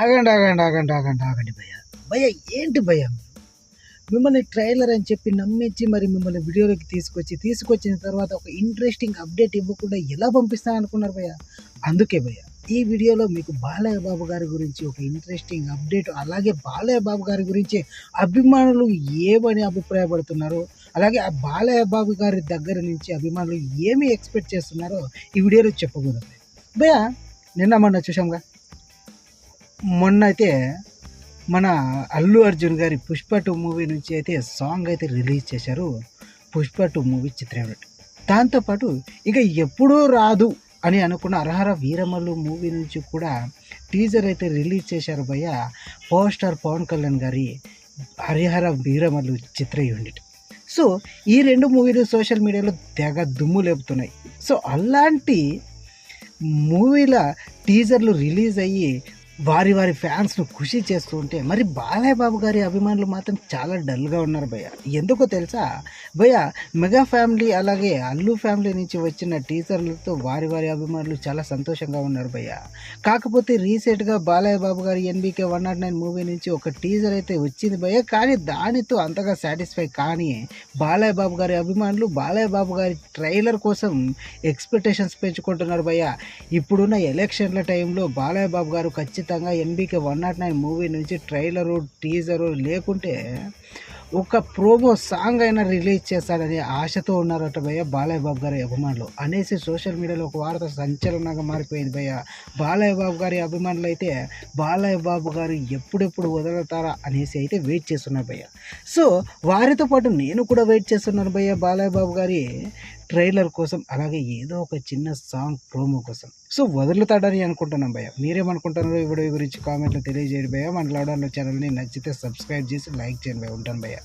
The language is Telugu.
ఆగండి భయ్య. భయ్య ఏంటి భయ్య, మిమ్మల్ని ట్రైలర్ అని చెప్పి నమ్మించి మరి మిమ్మల్ని వీడియోలోకి తీసుకొచ్చిన తర్వాత ఒక ఇంట్రెస్టింగ్ అప్డేట్ ఇవ్వకుండా ఎలా పంపిస్తాను అనుకున్నారు భయ్య? అందుకే భయ్య ఈ వీడియోలో మీకు బాలయ్య బాబు గారి గురించి ఒక ఇంట్రెస్టింగ్ అప్డేట్, అలాగే బాలయ్య బాబు గారి గురించి అభిమానులు ఏమని అభిప్రాయపడుతున్నారో, అలాగే ఆ బాలయ్య బాబు గారి దగ్గర నుంచి అభిమానులు ఏమి ఎక్స్పెక్ట్ చేస్తున్నారో ఈ వీడియోలో చెప్పకూడదు భయ్య. మొన్న చూసాంగా, మొన్న అయితే మన అల్లు అర్జున్ గారి పుష్ప 2 మూవీ నుంచి అయితే సాంగ్ అయితే రిలీజ్ చేశారు, పుష్ప 2 మూవీ చిత్రం. దాంతోపాటు ఇక ఎప్పుడూ రాదు అని అనుకున్న హరహర వీరమల్లు మూవీ నుంచి కూడా టీజర్ అయితే రిలీజ్ చేశారు భయ్య. పవర్ స్టార్ పవన్ కళ్యాణ్ గారి హరిహర వీరమల్లు చిత్ర యూనిట్. సో ఈ 2 మూవీలు సోషల్ మీడియాలో తెగ దుమ్ము లేపుతున్నాయి. సో అలాంటి మూవీల టీజర్లు రిలీజ్ అయ్యి వారి ఫ్యాన్స్ను ఖుషి చేస్తూ ఉంటే, మరి బాలయ్య బాబు గారి అభిమానులు మాత్రం చాలా డల్గా ఉన్నారు భయ్య. ఎందుకో తెలుసా భయ్య? మెగా ఫ్యామిలీ అలాగే అల్లు ఫ్యామిలీ నుంచి వచ్చిన టీజర్లతో వారి అభిమానులు చాలా సంతోషంగా ఉన్నారు భయ్య. కాకపోతే రీసెంట్గా బాలయ్య బాబు గారి ఎన్బీకే 109 మూవీ నుంచి ఒక టీజర్ అయితే వచ్చింది భయ్య. కానీ దానితో అంతగా సాటిస్ఫై కానీ బాలయ్య బాబు గారి అభిమానులు బాలయ్య బాబు గారి ట్రైలర్ కోసం ఎక్స్పెక్టేషన్స్ పెంచుకుంటున్నారు భయ్య. ఇప్పుడున్న ఎలక్షన్ల టైంలో బాలయ్య బాబు గారు ఖచ్చితంగా ఎన్బీకే 109 మూవీ నుంచి ట్రైలరు టీజరు లేకుంటే ఒక ప్రోమో సాంగ్ అయినా రిలీజ్ చేస్తాడని ఆశతో ఉన్నారట భయ్య బాలయ్య బాబు గారి అభిమానులు అనేసి సోషల్ మీడియాలో ఒక వార్త సంచలనంగా మారిపోయింది భయ్య. బాలయ్య బాబు గారి అభిమానులు అయితే బాలయ్య బాబు గారు ఎప్పుడెప్పుడు వదులుతారా అనేసి అయితే వెయిట్ చేస్తున్నారు భయ్య. సో వారితో పాటు నేను కూడా వెయిట్ చేస్తున్నాను భయ్య బాలయ్య బాబు గారి ట్రైలర్ కోసం, అలాగే ఏదో ఒక చిన్న సాంగ్ ప్రోమో కోసం. సో వదులుతాడని అనుకుంటున్నాం భయ్య. మీరేమనుకుంటున్నారో ఈ వీడియో గురించి కామెంట్లో తెలియజేయండి భయ్య. మన లౌడౌన్లో ఛానల్ని నచ్చితే సబ్స్క్రైబ్ చేసి లైక్ చేయండి భయ్య. ఉంటాను భయ్య.